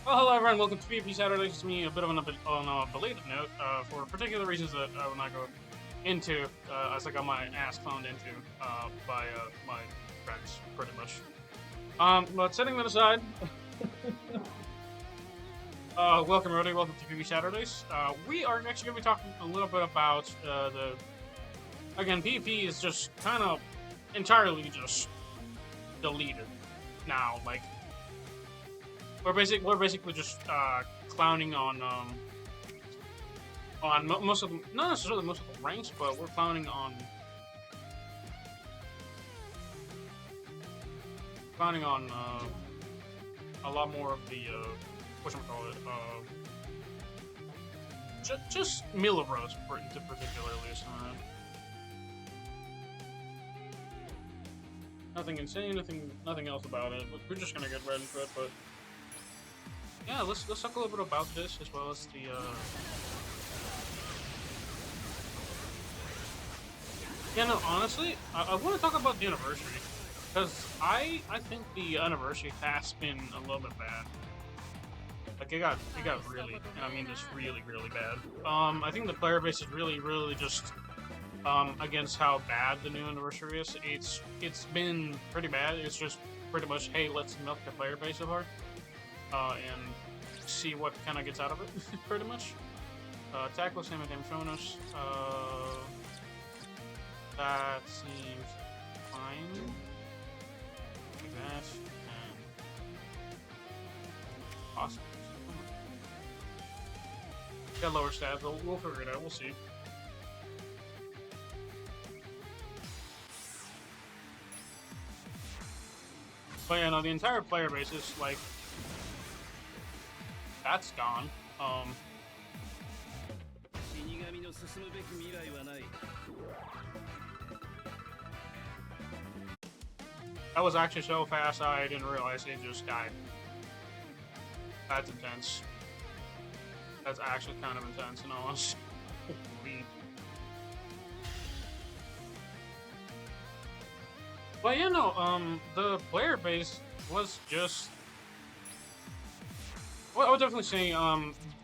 Well, hello everyone, welcome to PvP Saturdays. It's me, a bit of on a belated note, for particular reasons that I will not go into, as I got my ass clowned into, by, my friends, pretty much. But setting that aside, welcome everybody, welcome to PvP Saturdays. We are actually going to be talking a little bit about, again, PvP is just kind of entirely just deleted now, like, we're basically just clowning on most of them, not necessarily most of the ranks, but we're clowning on a lot more of the whatchamacallit, just Millibros particularly. So, nothing insane, nothing else about it. We're just gonna get right into it, but. Yeah, let's talk a little bit about this as well as the Yeah, no, honestly, I want to talk about the anniversary because I think the anniversary has been a little bit bad. Like it got really, and I mean just really bad. I think the player base is really just against how bad the new anniversary is. It's been pretty bad. It's just pretty much, hey, let's milk the player base so hard. And see what kind of gets out of it, pretty much. Tackle Sam and Damshonos. That seems fine. Like that. And awesome. Got lower stats, we'll figure it out, we'll see. But yeah, no, the entire player base is like, that's gone. That was actually so fast I didn't realize it just died. That's intense. That's actually kind of intense and almost. But yeah, no, the player base was just. Well, I would definitely say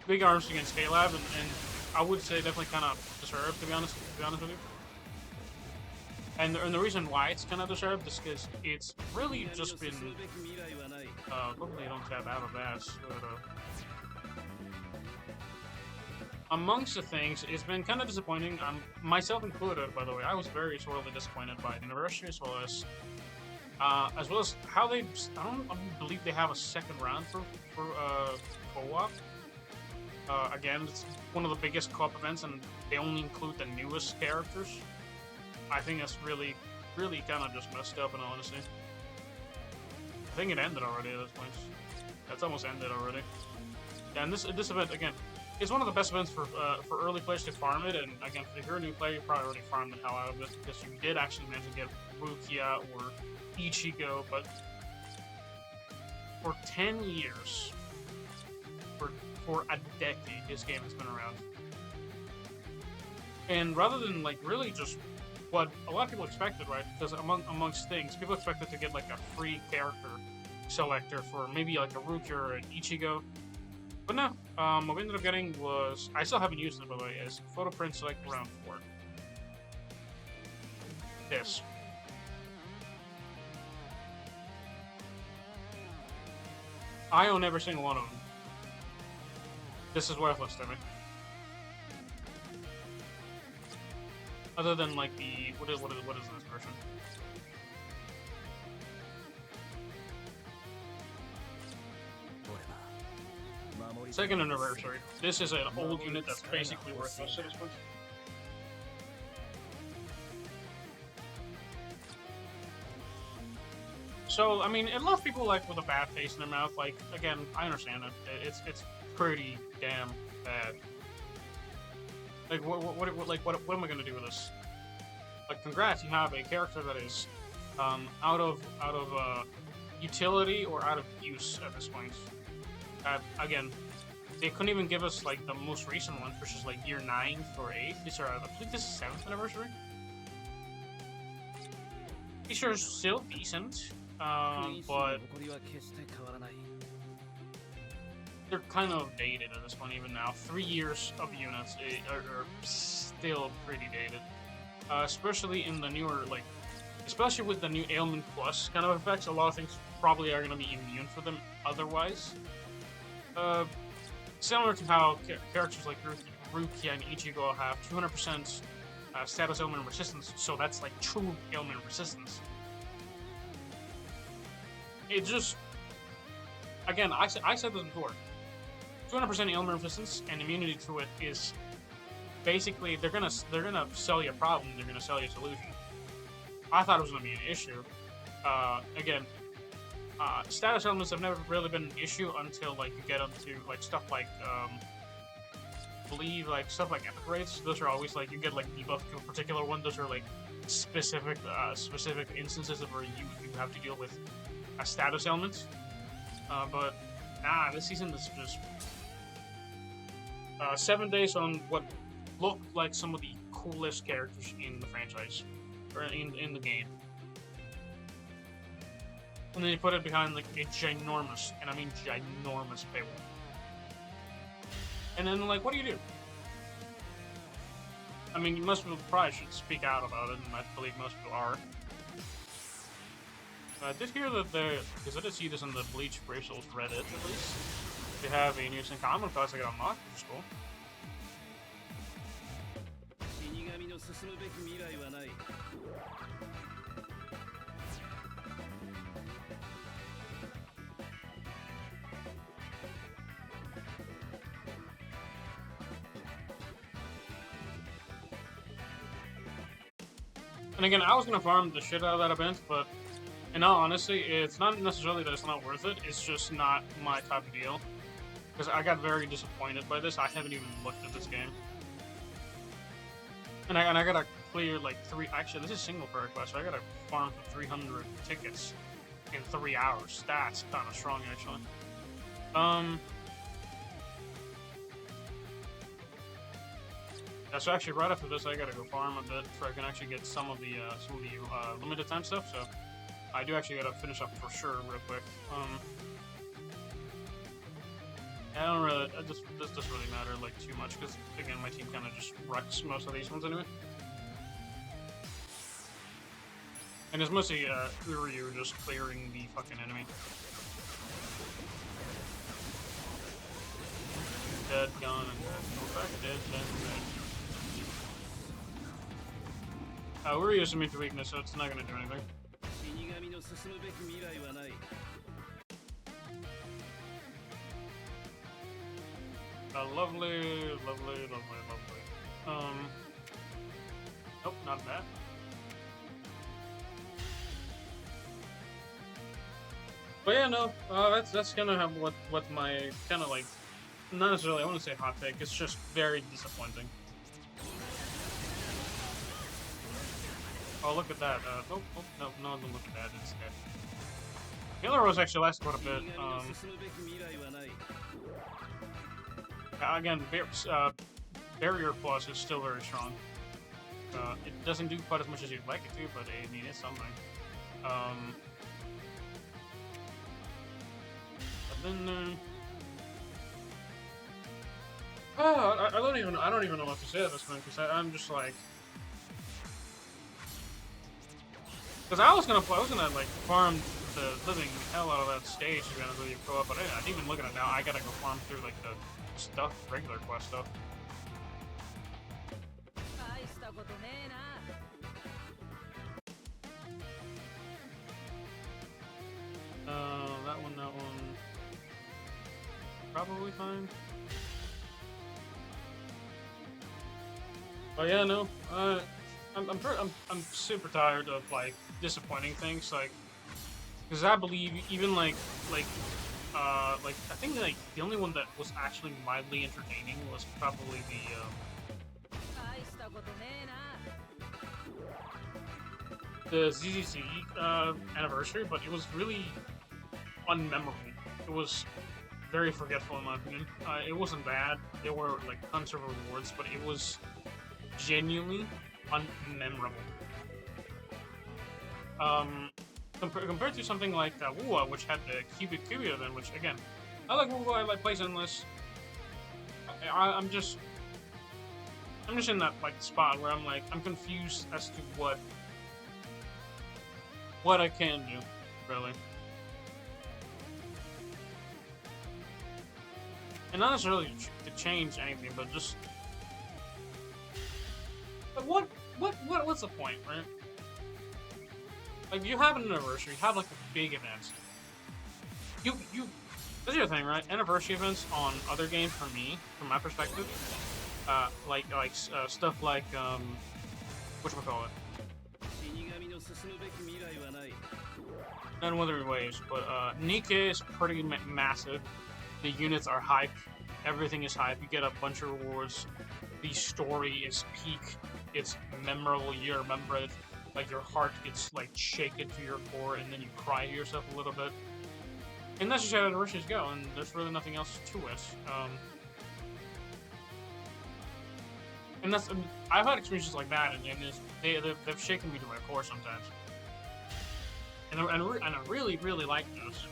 big arms against K-Lab, and I would say definitely kind of deserved, to be honest with you. And the reason why it's kind of deserved is because it's really just been. Hopefully, I don't tap out of that. But, amongst the things, it's been kind of disappointing. Myself included, by the way. I was very sorely disappointed by the anniversary, as well as how they. I don't believe they have a second round for co-op. Again, it's one of the biggest co-op events, and they only include the newest characters. I think that's really kind of just messed up, in all honesty. I think it ended already at this point. That's almost ended already. Yeah, and this event again, is one of the best events for early players to farm it. And again, if you're a new player, you probably already farmed the hell out of it because you did actually manage to get Rukia or Ichigo, but for 10 years, for a decade, this game has been around. And rather than like really just what a lot of people expected, right? Because amongst things, people expected to get like a free character selector for maybe like a Rukia or an Ichigo. But no, what we ended up getting was, I still haven't used it by the way, is Photo Print Select Round 4. This. I own every single one of them. This is worthless to me. Other than like the what is this version? Second anniversary. This is an old unit that's basically worthless at this point. So I mean, a lot of people like with a bad taste in their mouth. Like again, I understand it. It's pretty damn bad. Like what am I gonna do with this? Like congrats, you have a character that is out of utility or out of use at this point. Again, they couldn't even give us like the most recent ones, which is like year 9th or 8th. These are, I believe this is 7th anniversary. These are still decent, but they're kind of dated at this point even now. 3 years of units are still pretty dated, especially in the newer especially with the new ailment plus kind of effects. A lot of things probably are going to be immune for them otherwise. Similar to how characters like Rukia and Ichigo have 200% status ailment resistance, so that's like true ailment resistance. It just, again, I said this before. 200% ailment resistance and immunity to it is basically they're gonna sell you a problem. They're gonna sell you a solution. I thought it was gonna be an issue. Again, status elements have never really been an issue until like you get into like stuff like stuff like epic rates. Those are always like you get like debuff to a particular one. Those are like specific instances of where you have to deal with a status element. But this season is just 7 days on what looked like some of the coolest characters in the franchise or in the game. And then you put it behind like a ginormous, and I mean ginormous paywall. And then like, what do you do? I mean, most people probably should speak out about it, and I believe most people are. I did hear that because I did see this in the Bleach Bravesouls Reddit at least. They have a new common class I got unlocked, which is cool. And again, I was gonna farm the shit out of that event, but in all honesty, it's not necessarily that it's not worth it, it's just not my type of deal. Because I got very disappointed by this. I haven't even looked at this game. And I gotta clear like actually this is single player quest, so I gotta farm for 300 tickets in 3 hours. That's kinda strong actually. Yeah, so actually right after this I gotta go farm a bit so I can actually get some of the limited time stuff, so I do actually gotta finish up for sure real quick. I don't really, this doesn't really matter like too much because again my team kind of just wrecks most of these ones anyway. And it's mostly Uryu just clearing the fucking enemy. Dead, gone, and dead. Go back, dead, dead, dead. Uryu is immune to weakness, so it's not gonna do anything. Lovely, lovely, lovely, lovely. Nope, not bad. But yeah, no, that's kind of what my kind of like, not necessarily, I wouldn't say hot take, it's just very disappointing. Oh, look at that. No, don't look at that instead. Healer Rose actually lasts quite a bit. Again, Barrier Plus is still very strong. It doesn't do quite as much as you'd like it to, but I mean, it's something. But then, I don't even know what to say at this point because I'm just like, because I was gonna like farm the living hell out of that stage to be honest with you, but I didn't even look at it now. I gotta go farm through like the stuff, regular quest stuff. That one. Probably fine. But yeah, no. I'm super tired of like disappointing things, like, because I believe even like I think like the only one that was actually mildly entertaining was probably the ZZC anniversary, but it was really unmemorable. It was very forgetful in my opinion. It wasn't bad. There were like tons of rewards, but it was genuinely unmemorable. Compared to something like Wuwa, which had the Cubic event, which again, I like Wu, I like plays endless. I'm just in that like spot where I'm like I'm confused as to what I can do, really. And not necessarily to change anything, but just but what's the point, right? Like you have an anniversary, you have like a big event. You this is your thing, right? Anniversary events on other games for me, from my perspective, stuff like whatchamacallit? None Withering Waves, but Nika is pretty massive. The units are hype. Everything is hype. You get a bunch of rewards. The story is peak. It's memorable. You remember it. Like your heart gets like shaken to your core, and then you cry to yourself a little bit. And that's just how anniversaries go. And there's really nothing else to it. And that's I've had experiences like that, and they've shaken me to my core sometimes. And I really like those.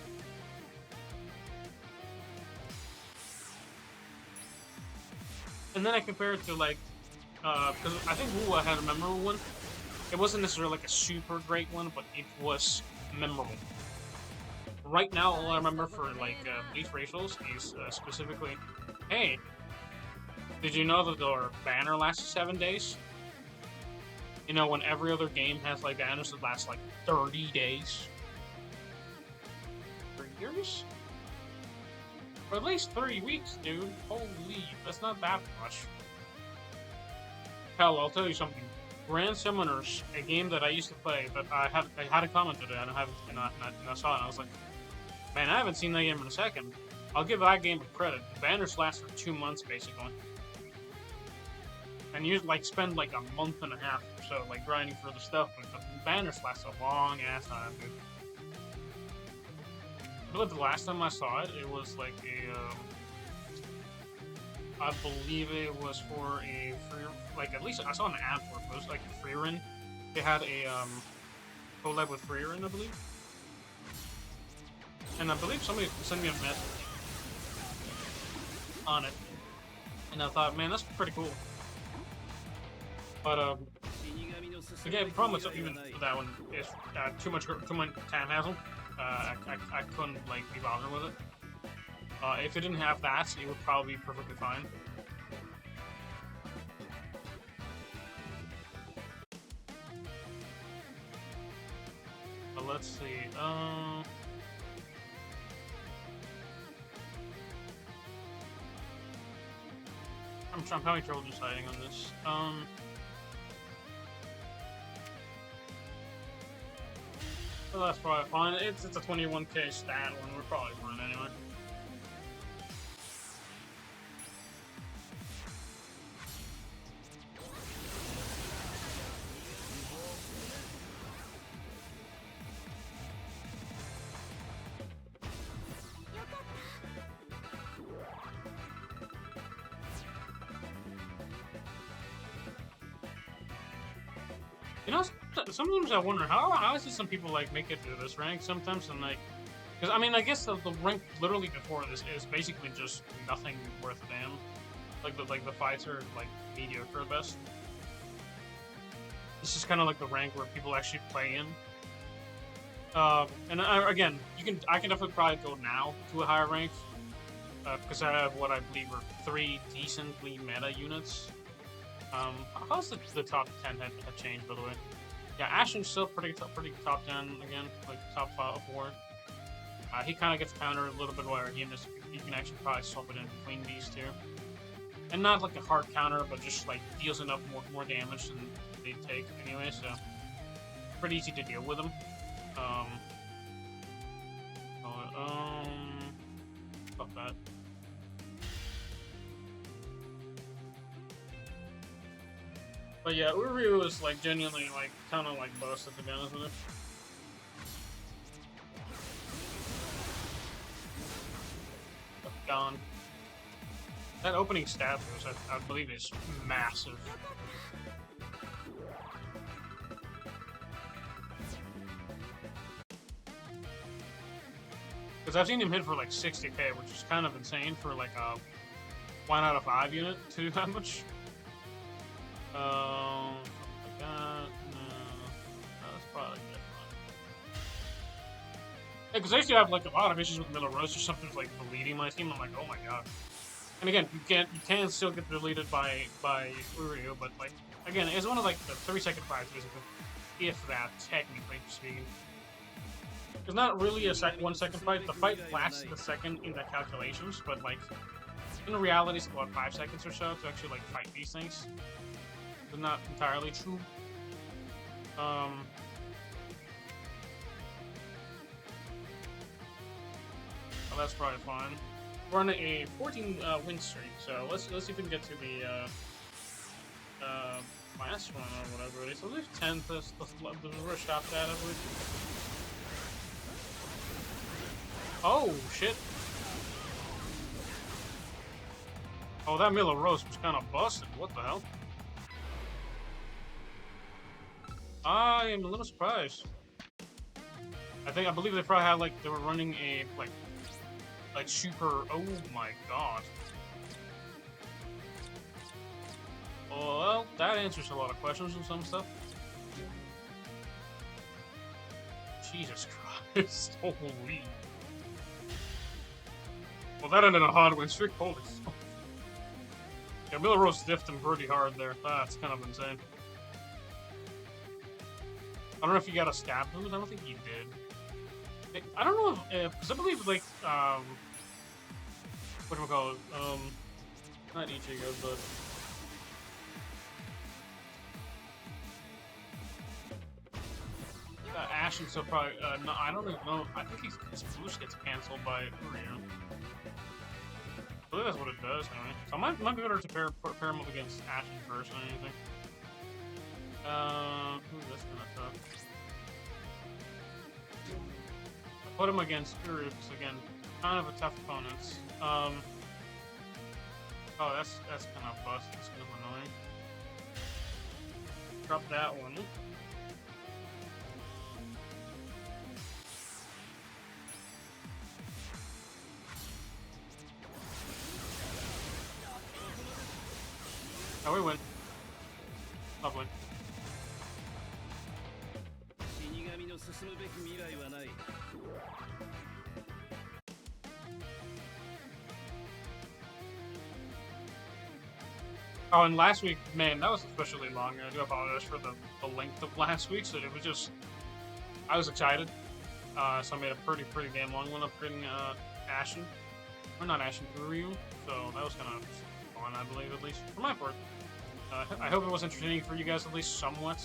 And then I compare it to like, because I think Wu had a memorable one. It wasn't necessarily like a super great one, but it was memorable. Right now, all I remember for like bleachbravesouls is specifically, hey, did you know that their banner lasts 7 days? You know, when every other game has like banners that last like 30 days. 3 years? Or at least 3 weeks, dude. Holy, that's not that much. Hell, I'll tell you something. Grand Summoners, a game that I used to play, but I had a comment today, and I saw it, and I was like, man, I haven't seen that game in a second. I'll give that game a credit. The banners last for 2 months, basically. And you like spend like a month and a half or so like grinding for the stuff, but the banners last a long ass time, dude. I believe the last time I saw it, it was like I believe it was for a free, like at least I saw an ad for it. It was like a free run. They had a collab with free run, I believe. And I believe somebody sent me a message on it, and I thought, man, that's pretty cool. But again, the problem with even that one is too much time hassle. I couldn't like be bothered with it. If it didn't have that, it would probably be perfectly fine. But let's see. I'm having trouble deciding on this. Well, that's probably fine. It's a 21k stat one. We're probably fine anyway. You know, sometimes I wonder how is it some people like make it to this rank sometimes, and like, because I mean, I guess the rank literally before this is basically just nothing worth a damn. Like the fights are like mediocre at best. This is kind of like the rank where people actually play in. And again, I can definitely probably go now to a higher rank because I have what I believe are 3 decently meta units. How's the top 10 have changed, by the way? Yeah, Ashen's still pretty top 10 again, like top 4. He kind of gets countered a little bit while you can actually probably swap it in between these two. And not like a hard counter, but just like deals enough more damage than they take anyway, so pretty easy to deal with them. Fuck that. But yeah, Uryu is like genuinely like kind of like busted, to be honest with it. Gone. That opening stab boost, I believe, is massive. Because I've seen him hit for like 60k, which is kind of insane for like a 1 out of 5 unit to that much. Something like that. No, that's probably good. Yeah, because I used to have like a lot of issues with Miller Rose or something like deleting my team. I'm like, oh my god. And again, you can still get deleted by Uryu, but like again, it's one of like the 3-second fights basically, if that technically speaking. It's not really a 1 second fight. The fight lasts a second in the calculations, but like in reality, it's about 5 seconds or so to actually like fight these things. It's not entirely true. Oh, that's probably fine. We're on a 14 win streak, so let's see if we can get to the last one or whatever it is. So there's 10th. The reverse shot that I believe. Oh shit! Oh, that Miller Rose was kind of busted. What the hell? I am a little surprised. I believe they probably had like they were running a like super. Oh my god. Well, that answers a lot of questions and some stuff. Jesus Christ! Holy. Well, that ended a hard win streak. Holy fuck. Yeah, Miller Rose diffed him pretty hard there. That's kind of insane. I don't know if he got a stab boost. I don't think he did. I don't know if, because I believe, like, whatchamacallit, not Ichigo, but... Ashen, so probably, no, I don't even know. I think his boost gets cancelled by Uryu. I believe that's what it does, anyway. So it might be better to pair him up against Ashen first or anything. Ooh, that's kinda tough. I put him against Uryu, because again, kind of a tough opponent. Oh, that's kind of bust. That's kind of annoying. Drop that one. Oh, we win. Lovely. Oh, and last week, man, that was especially long. I do apologize for the length of last week. So it was just, I was excited. So I made a pretty damn long one upgrading Ashen, or not Ashen, Uryu. So that was kind of fun, I believe, at least for my part. I hope it was entertaining for you guys at least somewhat.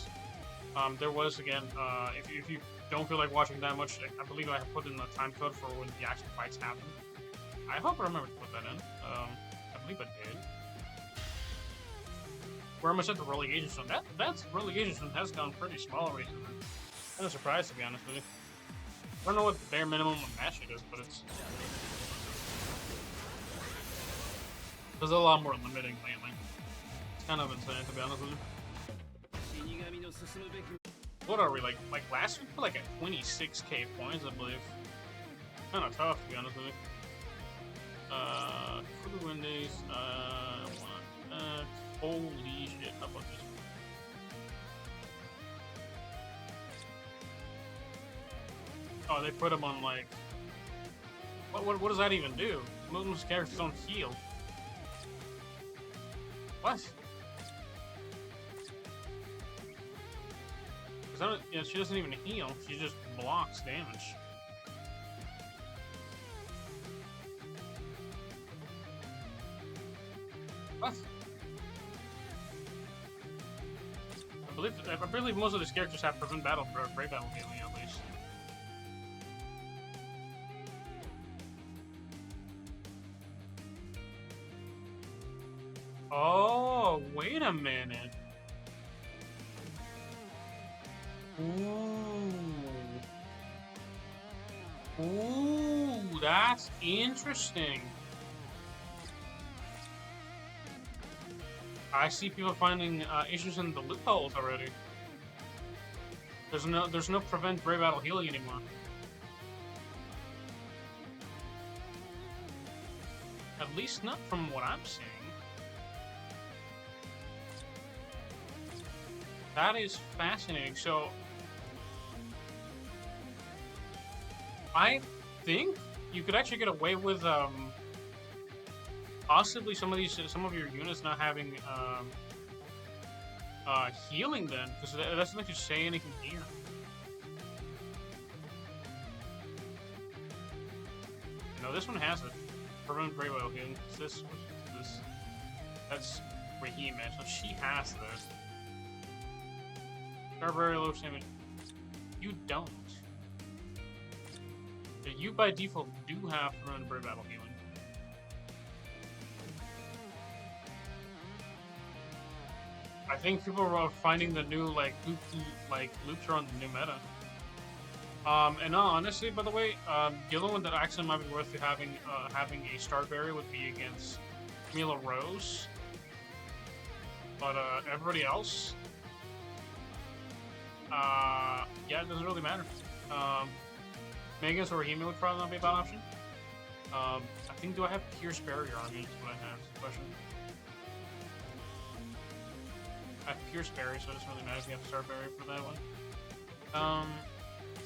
There was, again, if you don't feel like watching that much, I believe I have put in the time code for when the actual fights happen. I hope I remember to put that in. I believe I did. Where am I at the relegation zone? That relegation zone has gone pretty small recently. I'm kind of surprised, to be honest with you. I don't know what the bare minimum of match it is, but there's a lot more limiting lately. It's kind of insane, to be honest with you. What are we, like last week? We're like at 26k points, I believe. Kind of tough, to be honest with you. For the win days, holy shit, how about this? Oh, they put him on, like... What does that even do? Muslim's characters don't heal. What? Because she doesn't even heal, she just blocks damage. What? I believe most of these characters have prevent battle for brave battle healing at least. Oh, wait a minute. Ooh, that's interesting. I see people finding issues in the loopholes already. There's no prevent brave battle healing anymore. At least not from what I'm seeing. That is fascinating. So, I think you could actually get away with possibly some of your units not having healing then, because that doesn't actually say anything here. No, this one has it. Prevent very well healing. This. That's Orihime, so she has this. Are very low damage. You don't. You by default do have prevent very battle healing. I think people are finding the new loops are on the new meta. And honestly, by the way, the only one that actually might be worth having a start barrier would be against Mila Rose. But everybody else, yeah, it doesn't really matter. Megas or Orihime would probably not be a bad option. I think, do I have Pierce Barrier on me? Is what I have. Question. I have Pierce Barrier, so it doesn't really matter if you have Start Barrier for that one.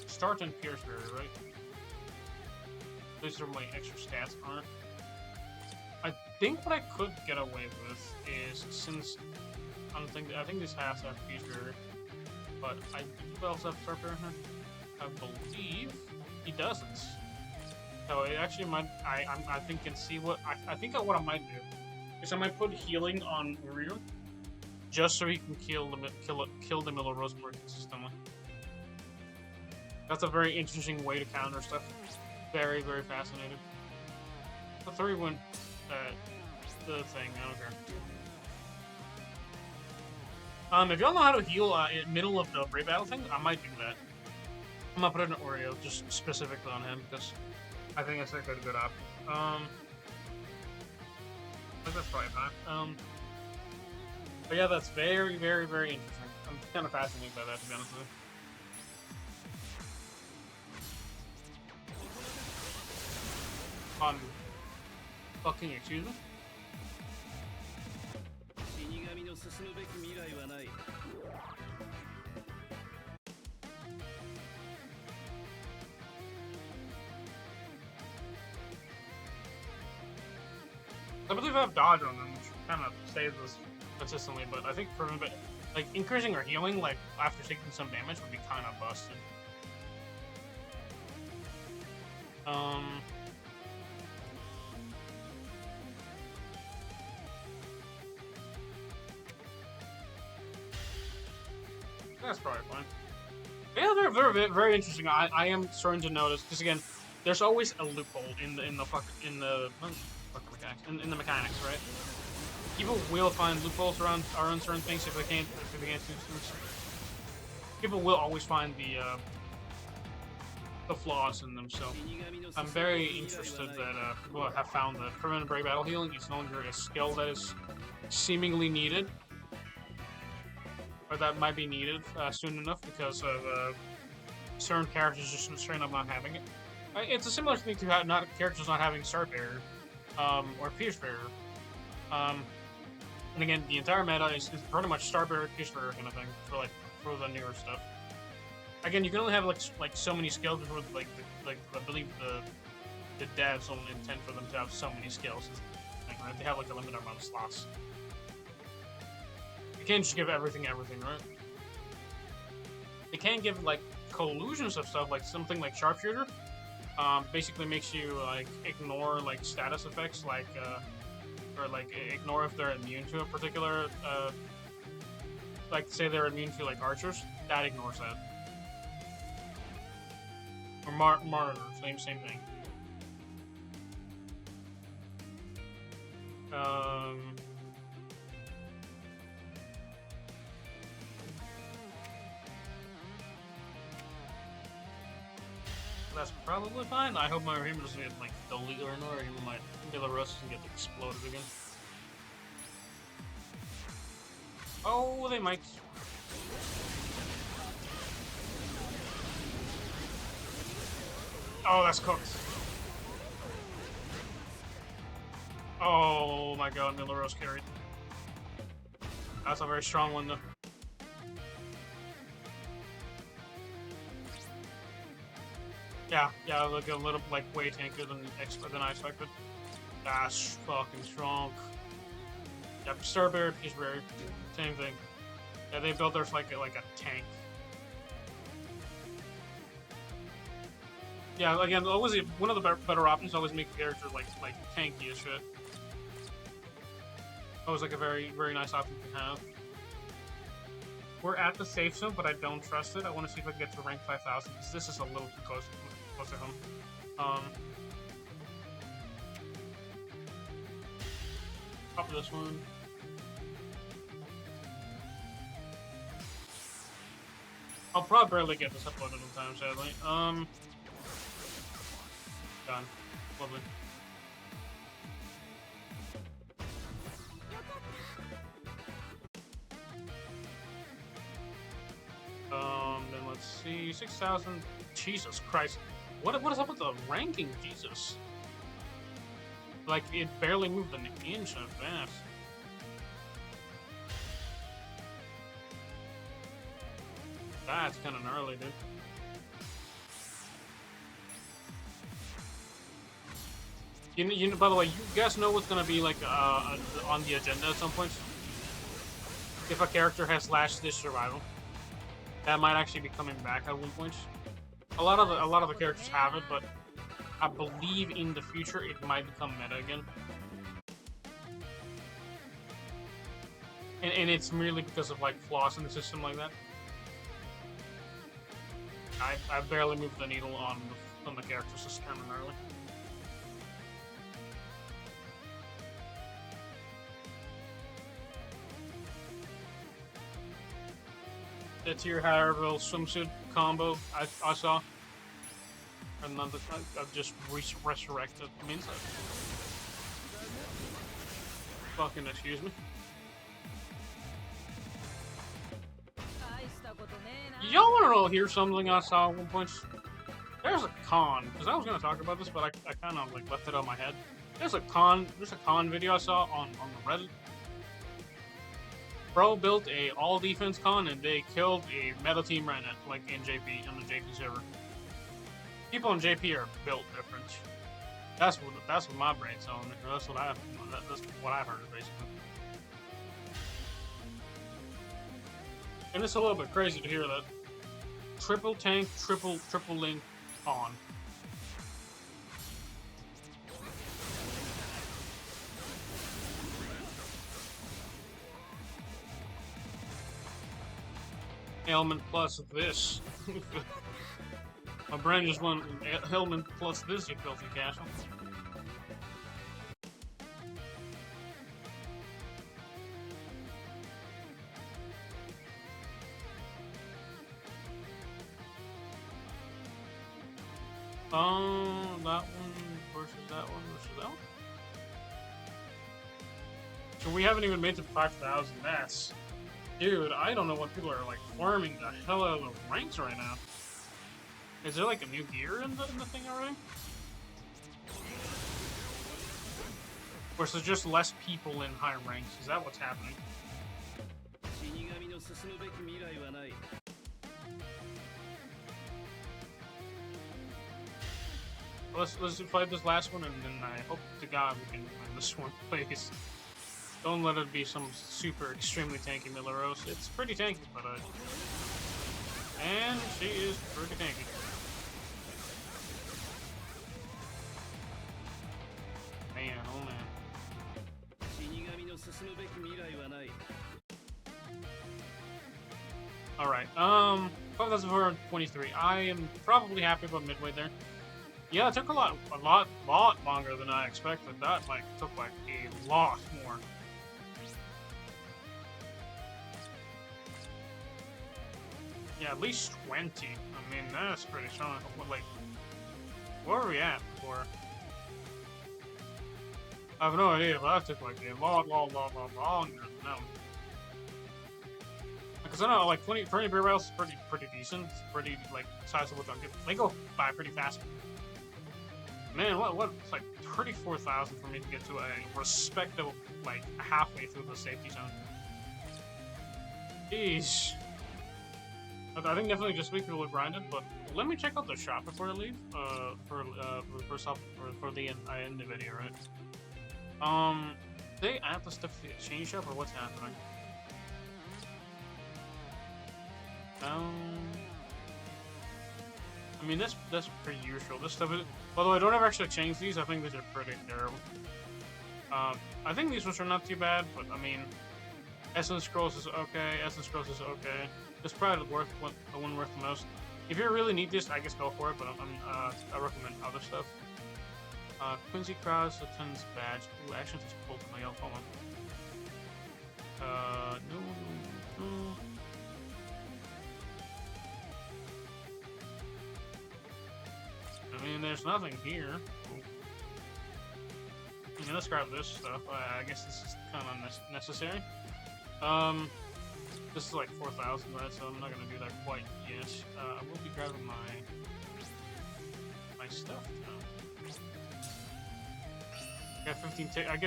Start and Pierce Barrier, right? Those are my extra stats on it. I think what I could get away with is, since I think this has to have Pierce Barrier, but I do also have Start Barrier here. I believe he doesn't. So it actually might. I think can see what I think what I might do is I might put healing on Uryu, just so he can kill the Miller Rose more consistently. That's a very interesting way to counter stuff. Very, very fascinating. The 3-1 the thing, I don't care. If y'all know how to heal in middle of the Brave Battle thing, I might do that. I'm gonna put it in Oreo, just specifically on him, because I think that's a good option. I think that's probably fine. But yeah, that's very, very, very interesting. I'm kind of fascinated by that, to be honest with you. Fucking excuse me? I believe I have dodge on them, which kind of saves us consistently, but I think for like increasing our healing, like after taking some damage, would be kind of busted. That's probably fine. Yeah, they're very, very interesting. I am starting to notice, because again, there's always a loophole in the mechanics, right? People will find loopholes around certain things if they can't do things. People will always find the flaws in them. So I'm very interested that people have found that permanent brave battle healing is no longer a skill that is seemingly needed, or that might be needed soon enough because of certain characters just straight up not having it. It's a similar thing to characters not having Start Barrier or Pierce Barrier. And again, the entire meta is pretty much Start Barrier, Pierce Barrier kind of thing for the newer stuff. Again, you can only have like so many skills before I believe the devs only intend for them to have so many skills. Right? They have like a limited amount of slots. You can't just give everything, right? They can give like collusions of stuff, like something like Sharpshooter. Basically makes you like ignore like status effects, like or like ignore if they're immune to a particular like say they're immune to like archers. That ignores that. Or Martyr, same thing. That's probably fine. I hope my Uryu doesn't get like deleted or even my Belarus doesn't get exploded again. Oh, they might. Oh, that's cooked. Oh my god, Millaros carried. That's a very strong one, though. Yeah, like a little, like, way tankier than I expected. That's fucking strong. Yep, Starbeard, he's rare. Same thing. Yeah, they built theirs like a tank. Yeah, again, always one of the better options. Always make a character like tanky as shit. Always like a very nice option to have. We're at the safe zone, but I don't trust it. I want to see if I can get to rank 5,000 because this is a little too close to home. Top of this one. I'll probably barely get this uploaded in time, sadly. Done. Lovely. Then let's see, 6,000. Jesus Christ, what is up with the ranking? Jesus, like it barely moved an inch of that. That's kind of gnarly, dude. You know, by the way, you guys know what's gonna be like on the agenda at some point. If a character has last ditch survival, that might actually be coming back at one point. A lot of the characters have it, but I believe in the future it might become meta again. And it's merely because of like flaws in the system like that. I barely moved the needle on the characters this kind of early. The tier higher level swimsuit combo I saw. Another I've just resurrected means fucking excuse me. Y'all wanna hear something I saw at one point? There's a con, because I was gonna talk about this, but I kinda like left it on my head. There's a con video I saw on the Reddit. Bro built a all defense con and they killed a meta team right now, like in JP, on the JP server. People in JP are built different. That's what my brain's telling me. That's what I've heard basically. And it's a little bit crazy to hear that. Triple tank, triple link on. Ailment plus this. My brain just went ailment plus this, you filthy castle. That one versus that one versus that one. So we haven't even made it to 5,000. That's... Dude, I don't know what people are like farming the hell out of the ranks right now. Is there like a new gear in the thing already? Or is there just less people in high ranks? Is that what's happening? Let's fight this last one, and then I hope to God we can win this one, please. Don't let it be some super extremely tanky Millaros. It's pretty tanky, but and she is pretty tanky. Man, oh man. Alright, 5,423. I am probably happy about midway there. Yeah, it took a lot longer than I expected. That like took like a lot more. Yeah, at least 20. I mean, that's pretty strong. Like, where are we at before? I have no idea, but that took like a lot longer than that. Because I know, like 20 beer barrels is pretty decent. It's pretty like sizable. They go by pretty fast. Man, it's like 34,000 for me to get to a respectable, like, halfway through the safety zone. Jeez. I think definitely just week people are grinded, but let me check out the shop before I leave. For the end of the video, right? They add the stuff to the exchange shop, or what's happening? I mean, that's pretty usual. This stuff is, although I don't ever actually change these, I think these are pretty terrible. I think these ones are not too bad, but I mean, Essence Scrolls is okay. Essence Scrolls is okay. It's probably the one worth the most. If you really need this, I guess go for it. But I recommend other stuff. Quincy Cross, the Tons badge. Ooh, actions is pulled from my elf. Hold on. No. I mean, there's nothing here. Okay, let's grab this stuff. I guess this is kind of unnecessary. This is like 4,000, right? So I'm not gonna do that quite yet. I will be grabbing my stuff now. I get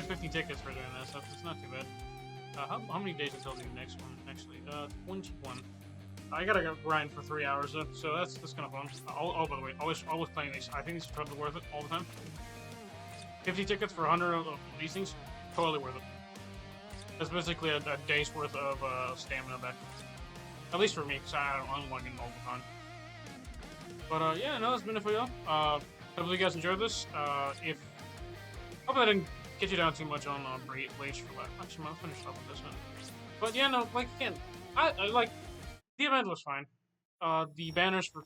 15 tickets for doing that stuff. It's not too bad. How many days until the next one? Actually, 21. I gotta grind for 3 hours though, so that's kind of fun. Oh, by the way, always playing these. I think these are totally worth it all the time. 50 tickets for 100 of these things, totally worth it. That's basically a day's worth of stamina back. At least for me, because I don't want to get all the time. But yeah, no, that's been it for y'all. Hopefully you guys enjoyed this. Hope I didn't get you down too much on Bleach for that. Actually, I'll finish up with this one. But yeah, no, like again, I like the event was fine. The banners were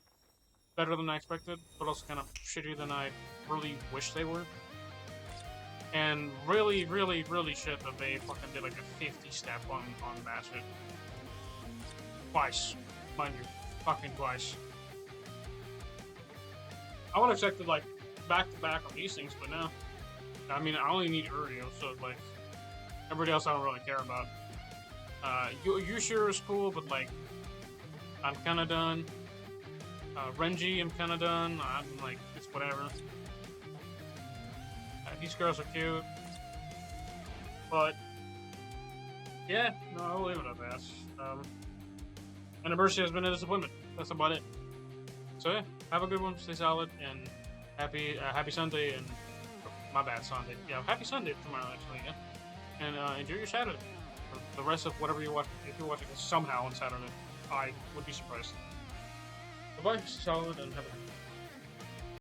better than I expected, but also kind of shittier than I really wish they were. And really shit that they fucking did like a 50 step on Basket. Twice. Mind you. Fucking twice. I would have expected like back to back on these things, but no. I mean, I only need Uryu, so like everybody else I don't really care about. Yushiro is cool, but like I'm kinda done. Renji, I'm kinda done. I'm like, it's whatever. These girls are cute. But yeah, no, I'll leave it at that. Anniversary has been a disappointment. That's about it. So yeah, have a good one, stay solid, and happy Sunday, and my bad, Sunday. Yeah, happy Sunday tomorrow actually, yeah. And enjoy your Saturday. Or the rest of whatever you're watching. If you're watching this somehow on Saturday, I would be surprised. Bye-bye, stay solid, and have a good one.